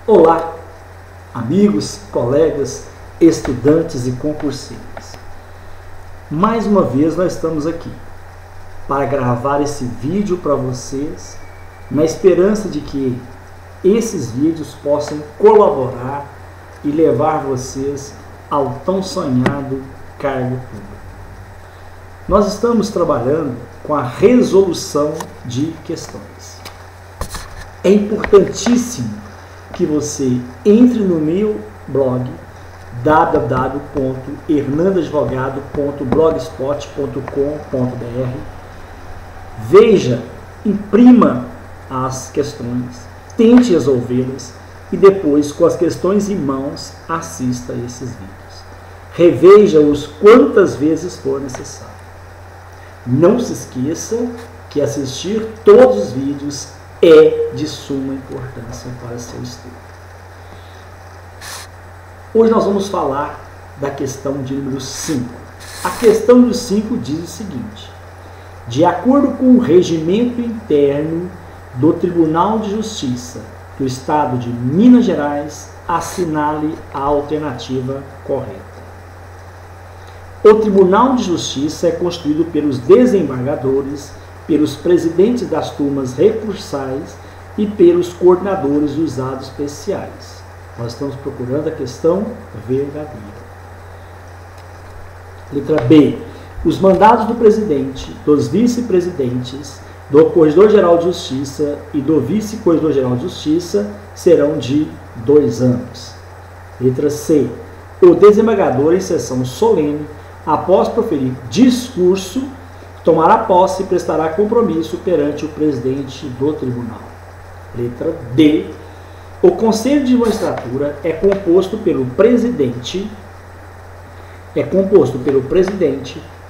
Olá, amigos, colegas, estudantes e concurseiros. Mais uma vez nós estamos aqui para gravar esse vídeo para vocês, na esperança de que esses vídeos possam colaborar e levar vocês ao tão sonhado cargo público. Nós estamos trabalhando com a resolução de questões. É importantíssimo que você entre no meu blog www.hernandadvogado.blogspot.com.br, veja, imprima as questões, tente resolvê-las e depois, com as questões em mãos, assista a esses vídeos. Reveja-os quantas vezes for necessário. Não se esqueça que assistir todos os vídeos é de suma importância para seu estudo. Hoje nós vamos falar da questão de número 5. A questão número 5 diz o seguinte: de acordo com o regimento interno do Tribunal de Justiça do Estado de Minas Gerais, assinale a alternativa correta. O Tribunal de Justiça é constituído pelos desembargadores, pelos presidentes das turmas recursais e pelos coordenadores dos atos especiais. Nós estamos procurando a questão verdadeira. Letra B. Os mandados do presidente, dos vice-presidentes, do Corregedor-Geral de Justiça e do Vice-Corregedor-Geral de Justiça serão de 2 anos. Letra C. O desembargador, em sessão solene, após proferir discurso, tomará posse e prestará compromisso perante o presidente do tribunal. Letra D. O Conselho de Magistratura é composto pelo presidente,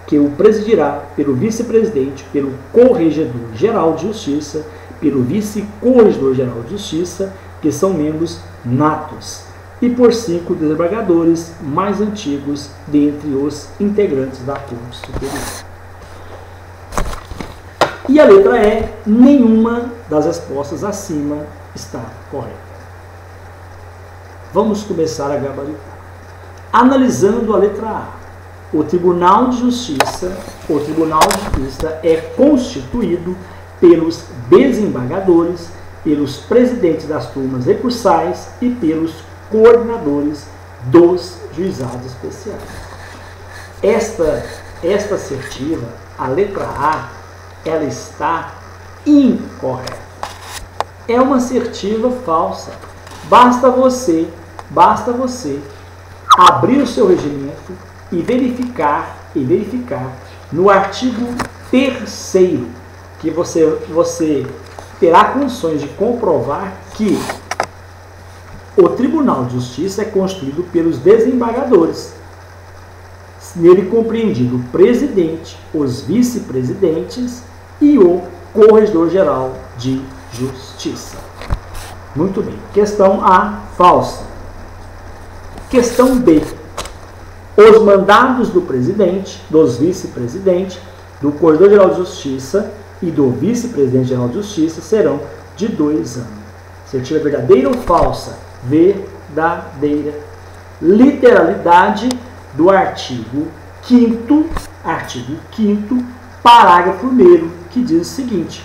que o presidirá, pelo vice-presidente, pelo Corregedor-Geral de Justiça, pelo Vice-Corregedor-Geral de Justiça, que são membros natos, e por 5 desembargadores mais antigos dentre os integrantes da Corte Superior. E a letra E, nenhuma das respostas acima está correta. Vamos começar a gabaritar. Analisando a letra A, o Tribunal de Justiça é constituído pelos desembargadores, pelos presidentes das turmas recursais e pelos coordenadores dos juizados especiais. Esta assertiva, a letra A, ela está incorreta. É uma assertiva falsa. Basta você abrir o seu regimento e verificar no artigo 3º que você terá condições de comprovar que o Tribunal de Justiça é constituído pelos desembargadores, nele compreendido o presidente, os vice-presidentes e o Corregedor-Geral de Justiça. Muito bem. Questão A, falsa. Questão B. Os mandados do presidente, dos vice-presidentes, do Corregedor-Geral de Justiça e do vice-presidente-geral de Justiça serão de 2 anos. Assertiva verdadeira ou falsa? Verdadeira. Literalidade do artigo 5º, parágrafo 1º, que diz o seguinte: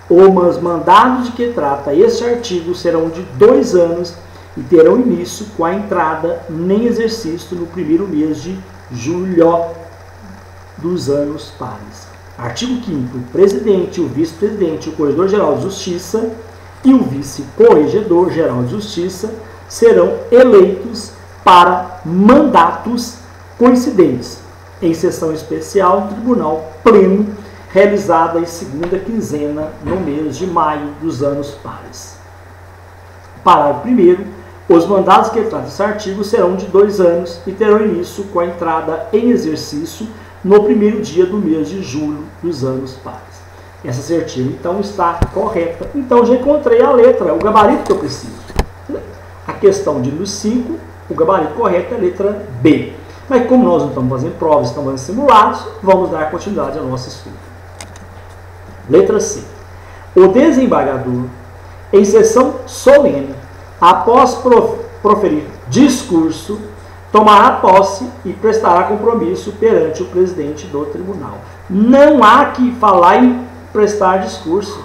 os mandados de que trata este artigo serão de 2 anos e terão início com a entrada nem exercício no primeiro mês de julho dos anos pares. Artigo 5º, o presidente, o vice-presidente, o Corregedor-Geral de Justiça e o Vice-Corregedor-Geral de Justiça serão eleitos para mandatos coincidentes, em sessão especial do Tribunal Pleno, realizada em segunda quinzena no mês de maio dos anos pares. Parágrafo 1º. Os mandados que trata esse artigo serão de 2 anos e terão início com a entrada em exercício no primeiro dia do mês de julho dos anos pares. Essa assertiva, então, está correta. Então, já encontrei a letra, o gabarito que eu preciso. A questão de número 5, o gabarito correto é a letra B. Mas como nós não estamos fazendo provas, estamos fazendo simulados, vamos dar continuidade ao nosso estudo. Letra C. O desembargador, em sessão solene, após proferir discurso, tomará posse e prestará compromisso perante o presidente do tribunal. Não há que falar em prestar discurso.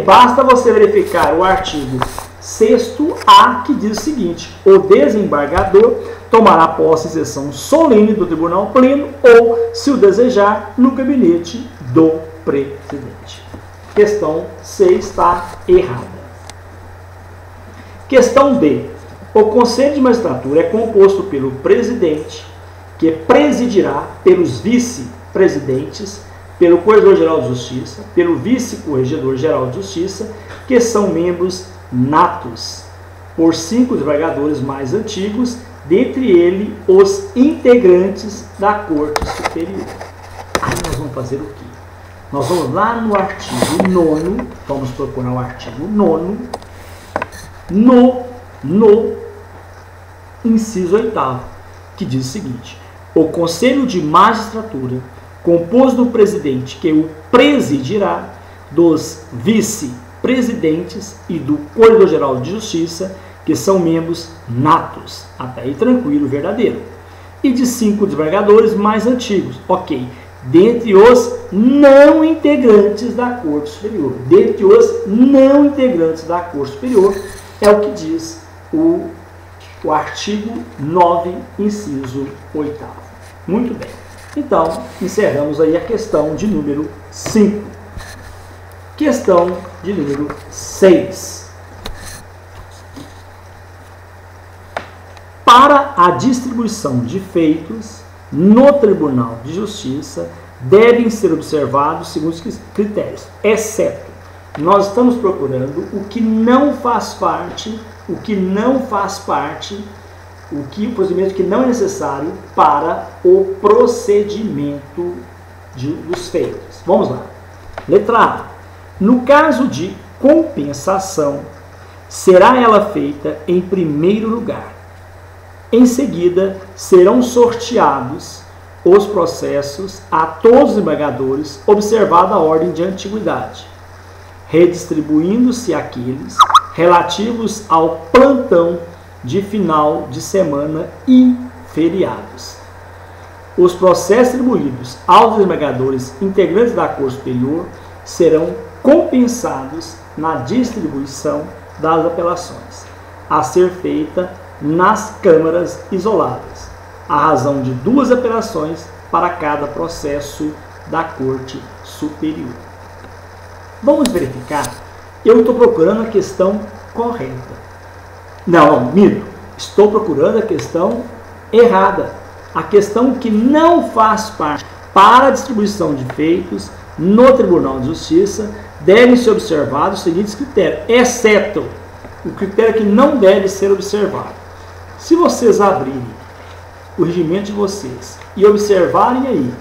Basta você verificar o artigo 6º-A, que diz o seguinte: o desembargador tomará posse em sessão solene do tribunal pleno ou, se o desejar, no gabinete do presidente. Questão C está errada. Questão D. O Conselho de Magistratura é composto pelo presidente, que presidirá, pelos vice-presidentes, pelo Corregedor-Geral de Justiça, pelo Vice-Corregedor-Geral de Justiça, que são membros natos, por 5 desembargadores mais antigos, dentre eles os integrantes da Corte Superior. Aí nós vamos fazer o quê? Nós vamos lá no artigo 9º, vamos procurar o artigo 9º, no inciso 8º, que diz o seguinte: o Conselho de Magistratura, composto do presidente, que o presidirá, dos vice-presidentes e do Corregedor-Geral de Justiça, que são membros natos, até aí tranquilo, verdadeiro, e de 5 desembargadores mais antigos, ok, dentre os não integrantes da Corte Superior. Dentre os não integrantes da Corte Superior é o que diz o artigo 9, inciso 8º. Muito bem. Então, encerramos aí a questão de número 5. Questão de número 6. Para a distribuição de feitos no Tribunal de Justiça, devem ser observados segundo os critérios, exceto, nós estamos procurando o que não faz parte, o procedimento que não é necessário para o procedimento dos feitos. Vamos lá. Letra A. No caso de compensação, será ela feita em primeiro lugar. Em seguida, serão sorteados os processos a todos os desembargadores, observada a ordem de antiguidade, redistribuindo-se aqueles relativos ao plantão de final de semana e feriados. Os processos atribuídos aos desembargadores integrantes da Corte Superior serão compensados na distribuição das apelações, a ser feita nas câmaras isoladas, à razão de 2 apelações para cada processo da Corte Superior. Vamos verificar. Eu estou procurando a questão correta. Não, mito. Estou procurando a questão errada. A questão que não faz parte para a distribuição de feitos no Tribunal de Justiça devem ser observados os seguintes critérios, exceto o critério que não deve ser observado. Se vocês abrirem o regimento de vocês e observarem aí,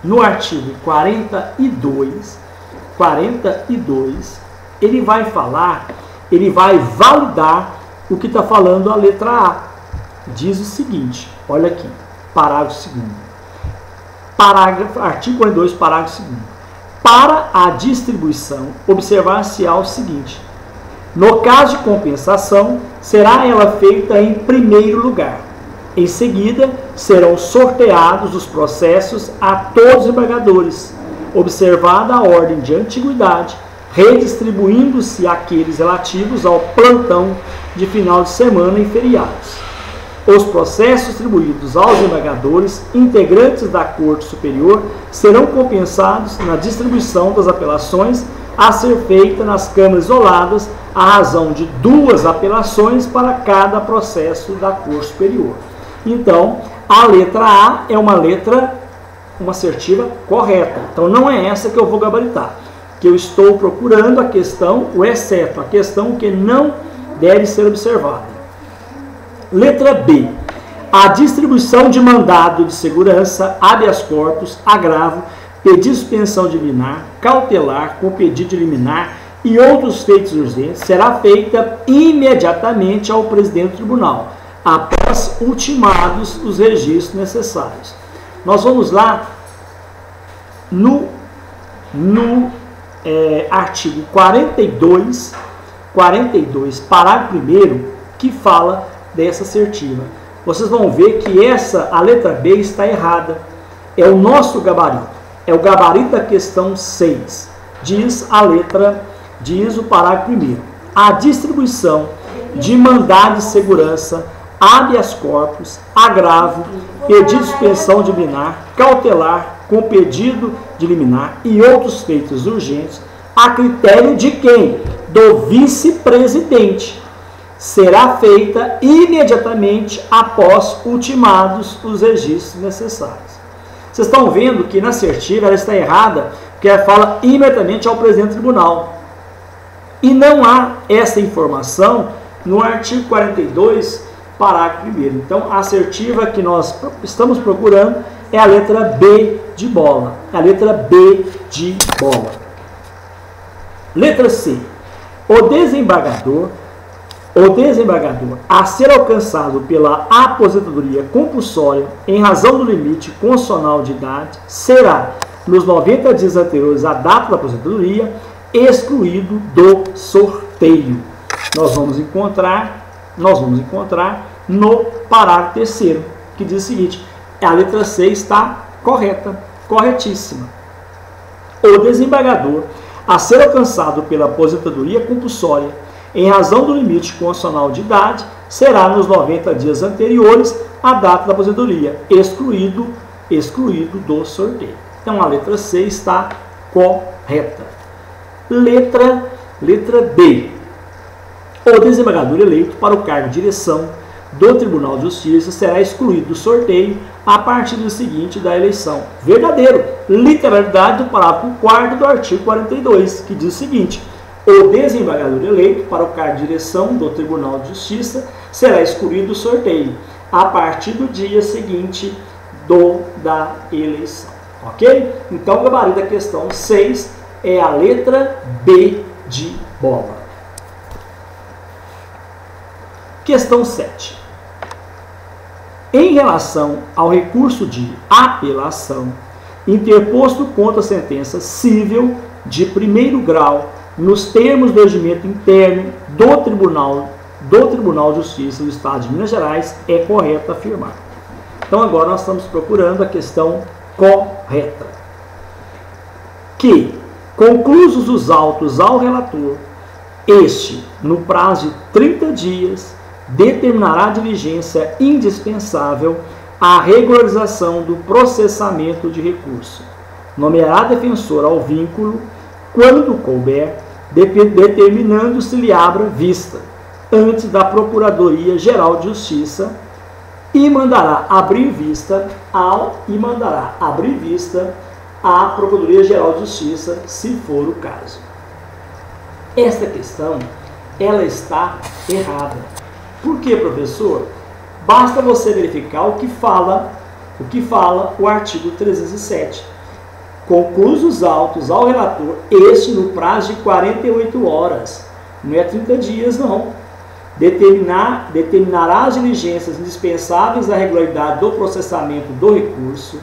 no artigo 42, ele vai falar, ele vai validar o que está falando a letra A. Diz o seguinte, olha aqui, parágrafo 2º. Artigo 42, parágrafo 2º. Para a distribuição, observar-se-á o seguinte: no caso de compensação, será ela feita em primeiro lugar. Em seguida, serão sorteados os processos a todos os desembargadores, observada a ordem de antiguidade, redistribuindo-se aqueles relativos ao plantão de final de semana e feriados. Os processos distribuídos aos desembargadores integrantes da Corte Superior serão compensados na distribuição das apelações a ser feita nas câmaras isoladas, à razão de 2 apelações para cada processo da Corte Superior. Então, a letra A é uma assertiva correta. Então, não é essa que eu vou gabaritar. Que eu estou procurando a questão, o exceto, a questão que não deve ser observada. Letra B. A distribuição de mandado de segurança, habeas corpus, agravo, pedido de suspensão de liminar, cautelar, com pedido de liminar e outros feitos urgentes será feita imediatamente ao presidente do tribunal, após ultimados os registros necessários. Nós vamos lá no artigo 42, 42, parágrafo 1º, que fala dessa assertiva. Vocês vão ver que a letra B está errada. É o nosso gabarito. É o gabarito da questão 6. Diz o parágrafo 1º. A distribuição de mandado de segurança, habeas corpus, agravo, pedido de suspensão de liminar, cautelar, com pedido de liminar e outros feitos urgentes, a critério de quem? Do vice-presidente. Será feita imediatamente após ultimados os registros necessários. Vocês estão vendo que na assertiva ela está errada, porque ela fala imediatamente ao presidente do tribunal. E não há essa informação no artigo 42, parágrafo 1º. Então, a assertiva que nós estamos procurando é a letra B de bola. A letra B de bola. Letra C. O desembargador, a ser alcançado pela aposentadoria compulsória em razão do limite constitucional de idade, será, nos 90 dias anteriores à data da aposentadoria, excluído do sorteio. Nós vamos encontrar no parágrafo 3º, que diz o seguinte: a letra C está corretíssima. O desembargador, a ser alcançado pela aposentadoria compulsória em razão do limite constitucional de idade, será nos 90 dias anteriores à data da aposentadoria, excluído do sorteio. Então a letra C está correta. Letra D. O desembargador eleito para o cargo de direção do Tribunal de Justiça será excluído do sorteio a partir do seguinte da eleição. Verdadeiro. Literalidade do parágrafo 4º do artigo 42, que diz o seguinte: o desembargador eleito para o cargo de direção do Tribunal de Justiça será excluído do sorteio a partir do dia seguinte da eleição. Ok? Então, o gabarito da questão 6 é a letra B de bola. Questão 7. Em relação ao recurso de apelação interposto contra a sentença civil de primeiro grau nos termos do regimento interno do Tribunal de Justiça do Estado de Minas Gerais, é correto afirmar. Então agora nós estamos procurando a questão correta. Que, conclusos os autos ao relator, este, no prazo de 30 dias, determinará a diligência indispensável à regularização do processamento de recurso. Nomeará defensor ao vínculo, quando couber, determinando se lhe abra vista, antes da Procuradoria-Geral de Justiça, e mandará abrir vista à Procuradoria-Geral de Justiça, se for o caso. Esta questão, ela está errada. Por quê, professor? Basta você verificar o que fala o artigo 307. Conclusos os autos ao relator, este no prazo de 48 horas. Não é 30 dias, não. Determinará as diligências indispensáveis à regularidade do processamento do recurso,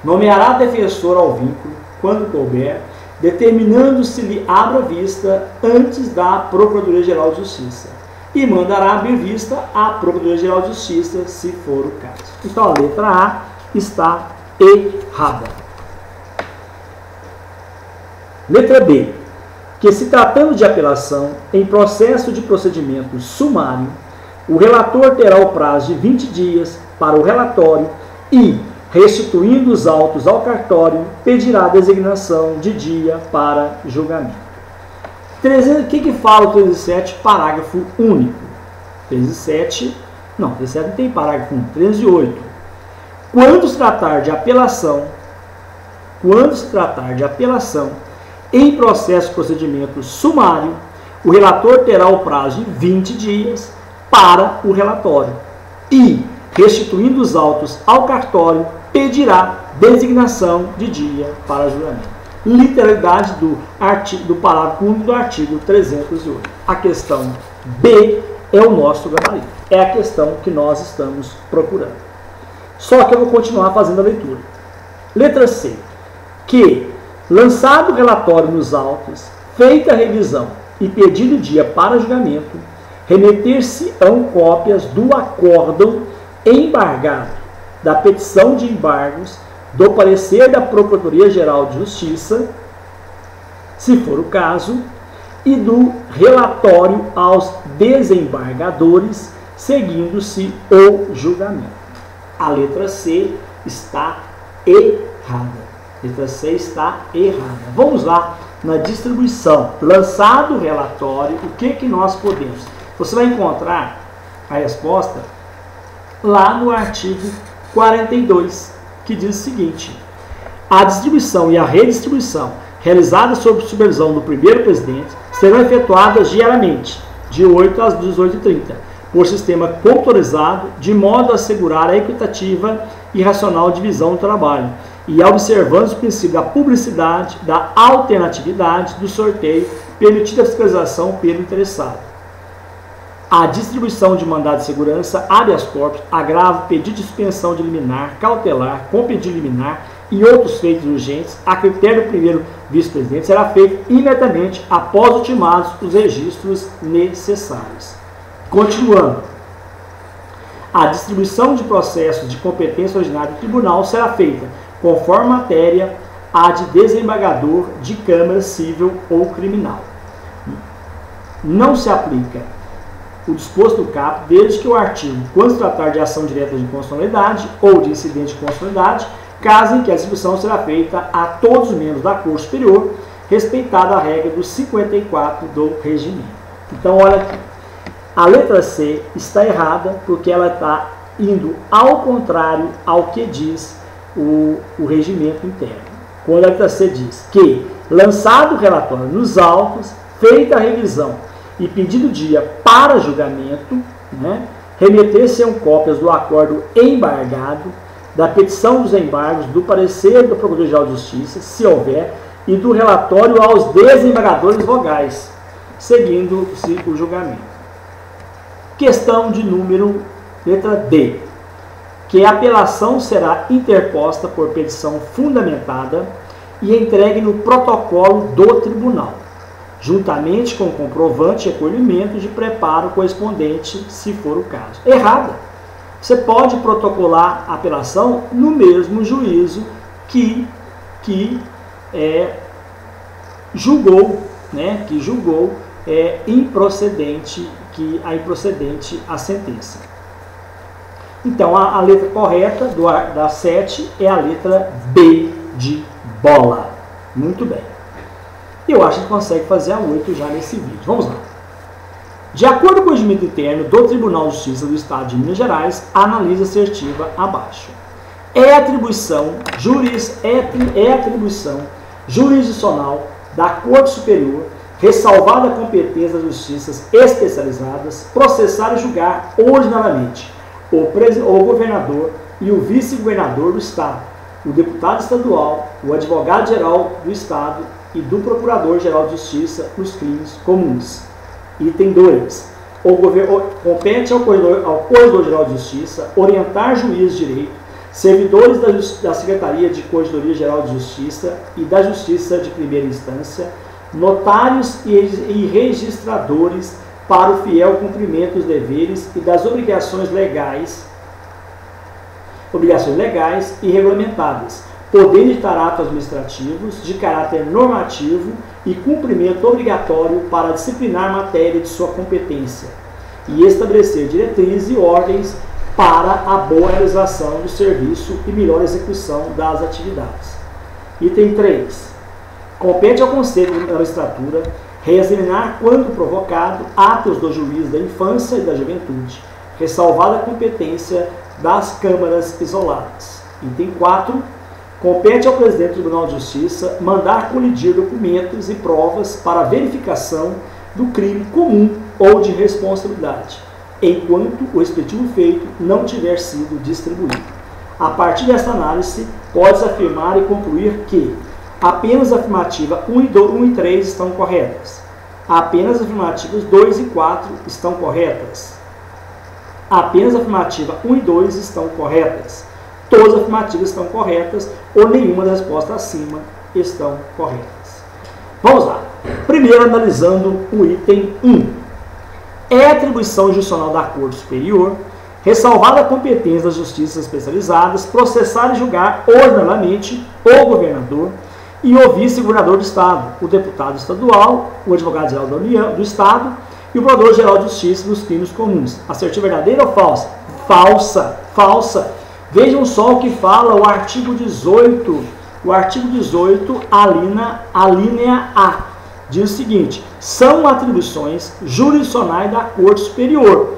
nomeará defensor ao vínculo, quando couber, determinando se lhe abra vista antes da Procuradoria-Geral de Justiça, e mandará abrir vista à Procuradoria-Geral de Justiça, se for o caso. Então a letra A está errada. Letra B. Que, se tratando de apelação em processo de procedimento sumário, o relator terá o prazo de 20 dias para o relatório e, restituindo os autos ao cartório, pedirá a designação de dia para julgamento. O que fala o 307, parágrafo único? 307 não tem parágrafo único. 308. Quando se tratar de apelação em processo de procedimento sumário, o relator terá o prazo de 20 dias para o relatório e, restituindo os autos ao cartório, pedirá designação de dia para julgamento. Literalidade do parágrafo único do artigo 308. A questão B é o nosso gabarito. É a questão que nós estamos procurando. Só que eu vou continuar fazendo a leitura. Letra C. Que, lançado o relatório nos autos, feita a revisão e pedido dia para julgamento, remeter-se-ão cópias do acórdão embargado, da petição de embargos, do parecer da Procuradoria-Geral de Justiça, se for o caso, e do relatório aos desembargadores, seguindo-se o julgamento. A letra C está errada. A letra C está errada. Vamos lá na distribuição. Lançado o relatório, o que nós podemos? Você vai encontrar a resposta lá no artigo 42, que diz o seguinte: a distribuição e a redistribuição realizadas sob supervisão do primeiro presidente serão efetuadas diariamente, de 8 às 18h30, por sistema computadorizado, de modo a assegurar a equitativa e racional divisão do trabalho, e observando o princípio da publicidade, da alternatividade do sorteio, permitida a fiscalização pelo interessado. A distribuição de mandado de segurança, habeas corpus, agravo, pedido de suspensão de liminar, cautelar, com pedido liminar e outros feitos urgentes, a critério do primeiro vice-presidente, será feito imediatamente após ultimados os registros necessários. Continuando, a distribuição de processos de competência ordinária do tribunal será feita conforme matéria a de desembargador de Câmara Civil ou Criminal. Não se aplica o disposto do caput, desde que o artigo, quando se tratar de ação direta de inconstitucionalidade ou de incidente de constitucionalidade, caso em que a distribuição será feita a todos os membros da Corte Superior, respeitada a regra do 54 do regimento. Então, olha aqui. A letra C está errada porque ela está indo ao contrário ao que diz o regimento interno. Quando a letra C diz que, lançado o relatório nos autos, feita a revisão e pedido dia para julgamento, remeter-se-ão cópias do acordo embargado, da petição dos embargos, do parecer do Procurador-Geral de Justiça, se houver, e do relatório aos desembargadores vogais, seguindo-se o julgamento. Questão de número, letra D, que a apelação será interposta por petição fundamentada e entregue no protocolo do tribunal, juntamente com o comprovante e recolhimento de preparo correspondente, se for o caso. Errada. Você pode protocolar a apelação no mesmo juízo que julgou improcedente a sentença. Então, a letra correta da 7 é a letra B de bola. Muito bem. Eu acho que consegue fazer a 8 já nesse vídeo. Vamos lá. De acordo com o regimento interno do Tribunal de Justiça do Estado de Minas Gerais, analise assertiva abaixo. É atribuição jurisdicional da Corte Superior, ressalvada a competência das justiças especializadas, processar e julgar ordinariamente o governador e o vice-governador do Estado, o deputado estadual, o advogado-geral do Estado e do Procurador-Geral de Justiça nos crimes comuns. Item 2. Compete ao Corregedor-Geral de Justiça orientar juízes de direito, servidores da Secretaria de Corregedoria-Geral de Justiça e da Justiça de Primeira Instância, notários e registradores para o fiel cumprimento dos deveres e das obrigações legais e regulamentadas, podendo editar atos administrativos de caráter normativo e cumprimento obrigatório para disciplinar matéria de sua competência e estabelecer diretrizes e ordens para a boa realização do serviço e melhor execução das atividades. Item 3. Compete ao Conselho da Magistratura reexaminar, quando provocado, atos do juiz da infância e da juventude, ressalvada a competência das câmaras isoladas. Item 4. Compete ao presidente do Tribunal de Justiça mandar colidir documentos e provas para verificação do crime comum ou de responsabilidade, enquanto o respectivo feito não tiver sido distribuído. A partir desta análise, pode-se afirmar e concluir que apenas a afirmativa 1 e 3 estão corretas. Apenas as afirmativas 2 e 4 estão corretas. Apenas a afirmativa 1 e 2 estão corretas. Todas as afirmativas estão corretas ou nenhuma das respostas acima estão corretas. Vamos lá. Primeiro, analisando o item 1. É atribuição jurisdicional da Corte Superior, ressalvada a competência das justiças especializadas, processar e julgar ordinariamente o governador e o vice-governador do Estado, o deputado estadual, o advogado-geral da União, do Estado e o procurador-geral de justiça nos crimes comuns. Assertiva verdadeira ou falsa? Falsa. Falsa. Vejam só o que fala o artigo 18. O artigo 18, a linha A, diz o seguinte: são atribuições jurisdicionais da Corte Superior.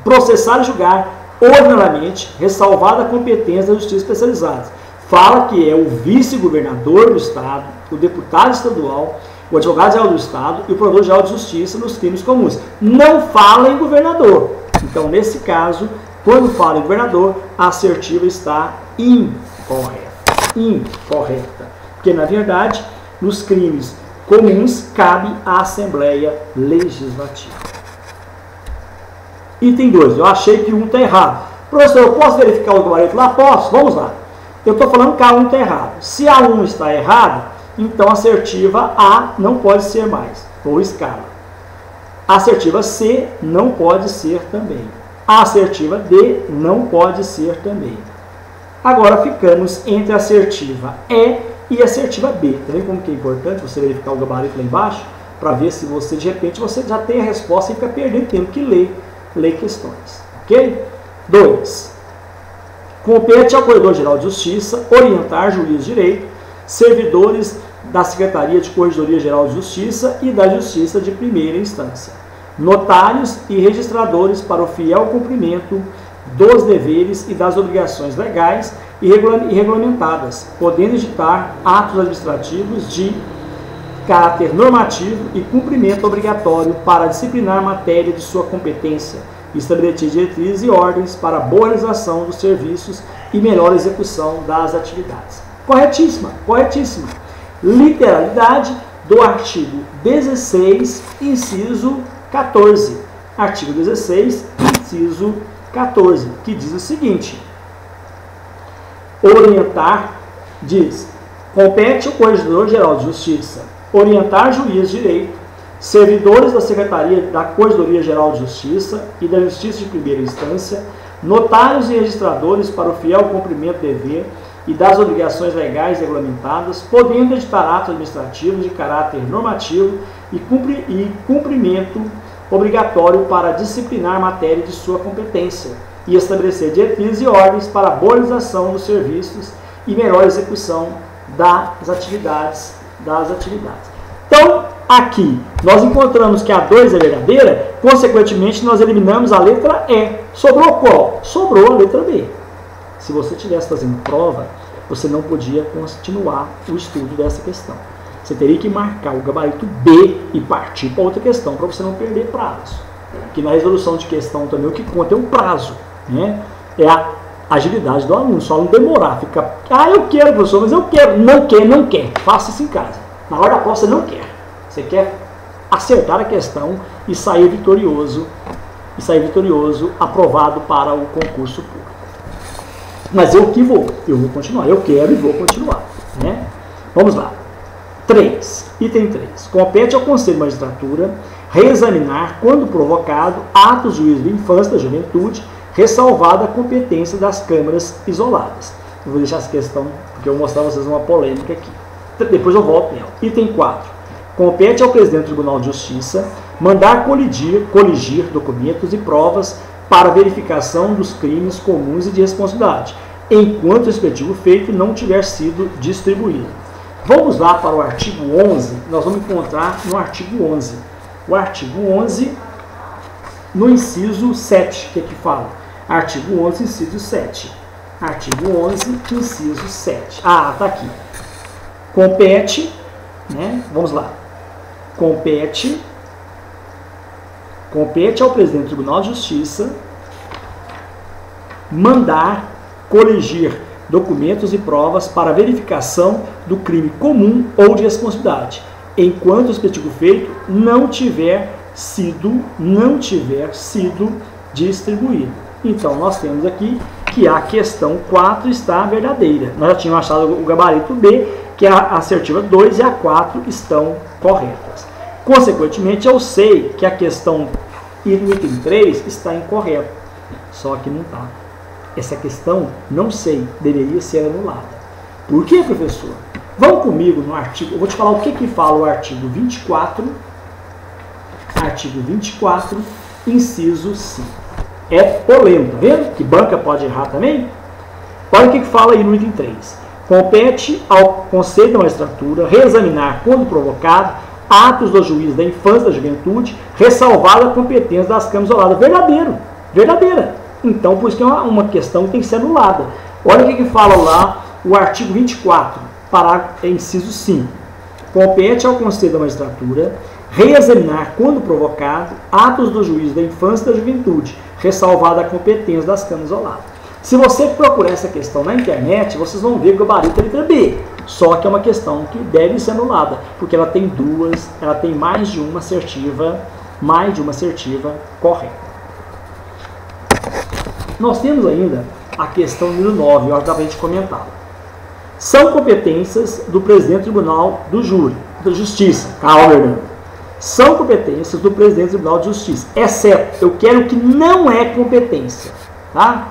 Processar e julgar ordinariamente, ressalvada a competência da justiça especializada. Fala que é o vice-governador do Estado, o deputado estadual, o advogado-geral do Estado e o procurador-geral de justiça nos crimes comuns. Não fala em governador. Então, nesse caso, quando fala em governador, a assertiva está incorreta. Incorreta. Porque, na verdade, nos crimes comuns, cabe à Assembleia Legislativa. Item 2. Eu achei que um está errado. Professor, eu posso verificar o gabarito lá? Posso. Vamos lá. Eu estou falando que a 1 está errado. Se a 1 está errada, então a assertiva A não pode ser mais, ou escala. A assertiva C não pode ser também. A assertiva D não pode ser também. Agora ficamos entre a assertiva E e a assertiva B. Tá vendo como que é importante você verificar o gabarito lá embaixo? Para ver se você, de repente, você já tem a resposta e fica perdendo tempo que ler questões. Ok? 2. Compete ao Corregedor-Geral de Justiça orientar juízes de direito, servidores da Secretaria de Corregedoria-Geral de Justiça e da Justiça de Primeira Instância, notários e registradores para o fiel cumprimento dos deveres e das obrigações legais e regulamentadas, podendo editar atos administrativos de caráter normativo e cumprimento obrigatório para disciplinar matéria de sua competência, estabelecer diretrizes e ordens para a boa realização dos serviços e melhor execução das atividades. Corretíssima, corretíssima. Literalidade do artigo 16, inciso 14. Artigo 16, inciso 14, que diz o seguinte: orientar, diz, compete ao Corregedor-Geral de Justiça orientar juízes de direito, servidores da Secretaria da Corregedoria-Geral de Justiça e da Justiça de Primeira Instância, notários e registradores para o fiel cumprimento do dever e das obrigações legais regulamentadas, podendo editar atos administrativos de caráter normativo e cumprimento obrigatório para disciplinar matéria de sua competência e estabelecer diretrizes e ordens para a boa realização dos serviços e melhor execução das atividades. Então, aqui, nós encontramos que a 2 é verdadeira, consequentemente, nós eliminamos a letra E. Sobrou qual? Sobrou a letra B. Se você estivesse fazendo prova, você não podia continuar o estudo dessa questão. Você teria que marcar o gabarito B e partir para outra questão, para você não perder prazo. Porque na resolução de questão também o que conta é o prazo, né? É a agilidade do aluno, só não demorar, fica, eu quero, professor, mas eu quero, não quer, faça isso em casa. Na hora da prova você não quer, você quer acertar a questão e sair vitorioso, aprovado para o concurso público. Mas eu vou continuar, eu quero e vou continuar, né? Vamos lá. 3. Item 3. Compete ao Conselho de Magistratura reexaminar, quando provocado, atos do juízo de infância da juventude, ressalvada a competência das câmaras isoladas. Eu vou deixar essa questão, porque eu vou mostrar a vocês uma polêmica aqui. Depois eu volto nela. Item 4. Compete ao Presidente do Tribunal de Justiça mandar coligir documentos e provas para verificação dos crimes comuns e de responsabilidade, enquanto o respectivo feito não tiver sido distribuído. Vamos lá para o artigo 11, nós vamos encontrar no artigo 11. O artigo 11, no inciso 7, que fala? Artigo 11, inciso 7. Artigo 11, inciso 7. Tá aqui. Compete, né? Vamos lá. Compete ao Presidente do Tribunal de Justiça mandar coligir documentos e provas para verificação do crime comum ou de responsabilidade, enquanto o respectivo feito não tiver sido distribuído. Então, nós temos aqui que a questão 4 está verdadeira. Nós já tínhamos achado o gabarito B que a assertiva 2 e a 4 estão corretas. Consequentemente, eu sei que a questão item 3 está incorreta. Só que não está. Essa questão, não sei, deveria ser anulada. Por quê, professor? Vão comigo no artigo, eu vou te falar o que fala o artigo 24, inciso 5. É polêmico, tá vendo? Que banca pode errar também? Olha o que fala aí no item 3. Compete ao Conselho da Magistratura reexaminar, quando provocado, atos do juiz da infância e da juventude, ressalvada a competência das câmaras isoladas. Verdadeiro, verdadeira. Então, por isso que é uma questão que tem que ser anulada. Olha o que fala lá o artigo 24, inciso 5. Compete ao Conselho da Magistratura reexaminar, quando provocado, atos do juiz da infância e da juventude, ressalvada a competência das câmaras isoladas. Se você procurar essa questão na internet, vocês vão ver que o gabarito é letra B. Só que é uma questão que deve ser anulada, porque ela tem mais de uma assertiva correta. Nós temos ainda a questão número 9, eu acho que dá para a gente comentar. São competências do presidente do Tribunal do Júri, da Justiça. Calma, Fernando. São competências do presidente do Tribunal de Justiça, exceto, eu quero que não é competência, tá?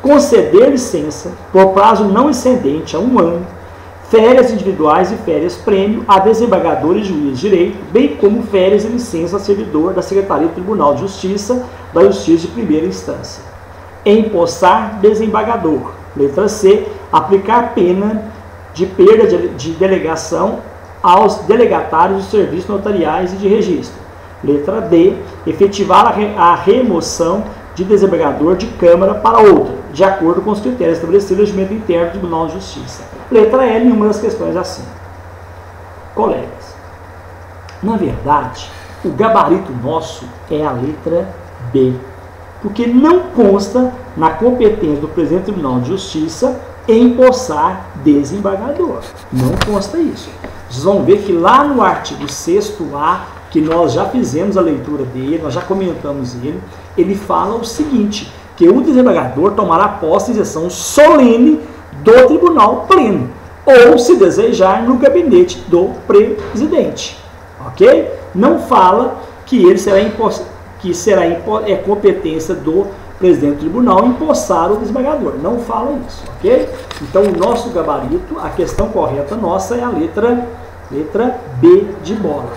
Conceder licença por prazo não excedente a 1 ano, férias individuais e férias prêmio a desembargador e juiz de direito, bem como férias e licença a servidor da Secretaria do Tribunal de Justiça, da Justiça de primeira instância. Empossar desembargador. Letra C. Aplicar pena de perda de delegação aos delegatários dos serviços notariais e de registro. Letra D. Efetivar a remoção de desembargador de Câmara para outra, de acordo com os critérios estabelecidos no regimento interno do Tribunal de Justiça. Letra L, uma das questões assim. Colegas, na verdade, o gabarito nosso é a letra B, porque não consta na competência do presidente do Tribunal de Justiça empossar desembargador. Não consta isso. Vocês vão ver que lá no artigo 6º-A, que nós já fizemos a leitura dele, nós já comentamos ele fala o seguinte, que o desembargador tomará posse em sessão solene do Tribunal Pleno, ou, se desejar, no gabinete do presidente. Ok? Não fala que ele é competência do presidente do tribunal empossar o desembargador. Não fala isso, ok? Então, o nosso gabarito, a questão correta nossa é a letra B de bola.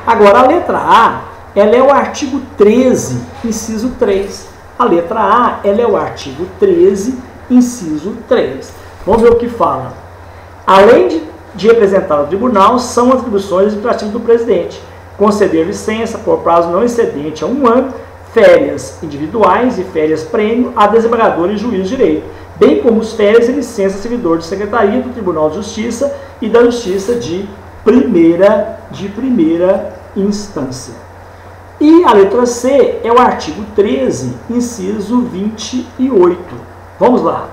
Agora, a letra A, ela é o artigo 13, inciso 3. A letra A, ela é o artigo 13, inciso 3. Vamos ver o que fala. Além de representar o tribunal, são atribuições administrativas do presidente. Conceder licença por prazo não excedente a 1 ano, férias individuais e férias prêmio a desembargador e juiz de direito, bem como as férias e licença a servidor de secretaria do Tribunal de Justiça e da Justiça de primeira instância. E a letra C é o artigo 13, inciso 28. Vamos lá.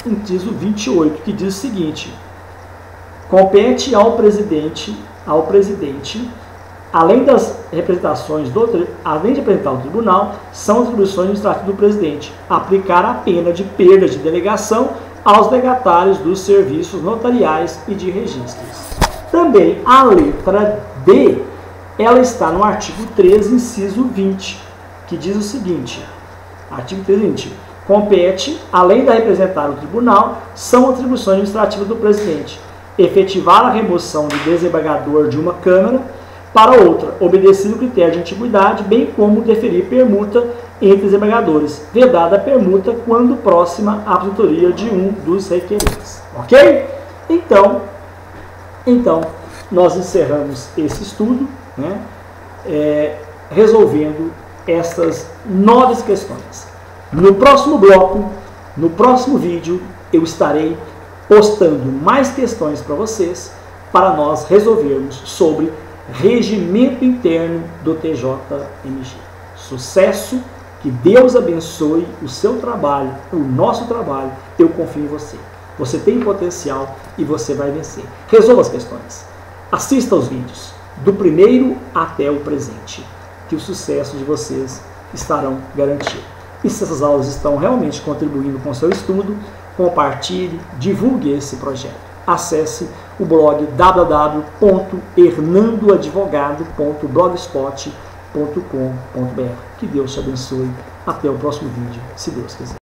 Inciso 28, que diz o seguinte: compete ao presidente, além das representações além de representar o tribunal, são atribuições administrativas do presidente, aplicar a pena de perda de delegação aos legatários dos serviços notariais e de registros. Também a letra D, ela está no artigo 13, inciso 20, que diz o seguinte, artigo 13, 20, compete, além de representar o tribunal, são atribuições administrativas do presidente, efetivar a remoção de desembargador de uma Câmara para outra, obedecido o critério de antiguidade, bem como deferir permuta entre desembargadores, vedada a permuta quando próxima à aposentadoria de um dos requerentes. Ok? Então, nós encerramos esse estudo, né, resolvendo essas 9 questões. No próximo bloco, no próximo vídeo, eu estarei postando mais questões para vocês, para nós resolvermos sobre regimento interno do TJMG. Sucesso, que Deus abençoe o seu trabalho, o nosso trabalho, eu confio em você. Você tem potencial e você vai vencer. Resolva as questões. Assista aos vídeos, do primeiro até o presente, que o sucesso de vocês estarão garantido. E se essas aulas estão realmente contribuindo com o seu estudo, compartilhe, divulgue esse projeto. Acesse o blog www.hernandoadvogado.blogspot.com.br. Que Deus te abençoe. Até o próximo vídeo, se Deus quiser.